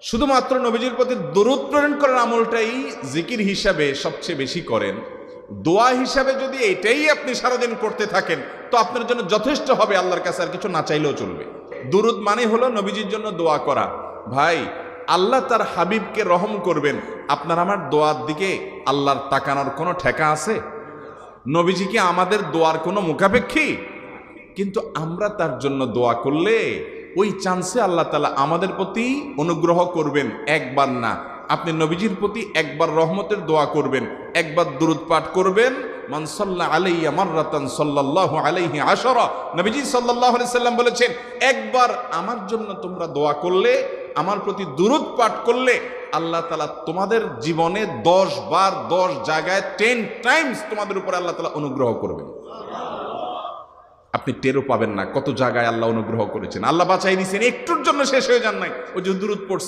শুধুমাত্র নবীজির প্রতি দরুদ প্রেরণ করার আমলটাই জিকির হিসাবে সবচেয়ে বেশি করেন। দোয়া হিসাবে যদি এটাই আপনি সারাদিন করতে থাকেন তো আপনার জন্য যথেষ্ট হবে, আল্লাহর কাছে আর কিছু না চাইলেও চলবে। দুরুদ মানে হলো নবীজির জন্য দোয়া করা। ভাই, আল্লাহ তার হাবিবকে রহম করবেন, আপনার আমার দোয়ার দিকে আল্লাহর তাকানোর কোনো ঠেকা আছে? নবীজি কি আমাদের দোয়ার কোনো মুখাপেক্ষী? কিন্তু আমরা তার জন্য দোয়া করলে ওই চান্সে আল্লাহ তাআলা আমাদের প্রতি অনুগ্রহ করবেন। একবার না, আপনি নবীজির প্রতি একবার রহমতের দোয়া করবেন, একবার দুরূদ পাঠ করবেন। মান সাল্লা আলাইয়া মাররাতান সাল্লাল্লাহু আলাইহি আশারা, নবীজি সাল্লাল্লাহু আলাইহি সাল্লাম বলেছেন, একবার আমার জন্য তোমরা দোয়া করলে, আমার প্রতি দুরূদ পাঠ করলে, আল্লাহ তাআলা তোমাদের জীবনে 10 বার 10 জায়গায় 10 টাইমস তোমাদের উপর আল্লাহ তাআলা অনুগ্রহ করবেন। আপনি টেরও পাবেন না কত জায়গায় আল্লাহ অনুগ্রহ করেছেন, আল্লাহ বাঁচাই দিয়েছেন, একটুর জন্য শেষ হয়ে যান নাই। ওই যে দুরূদ পড়ছে।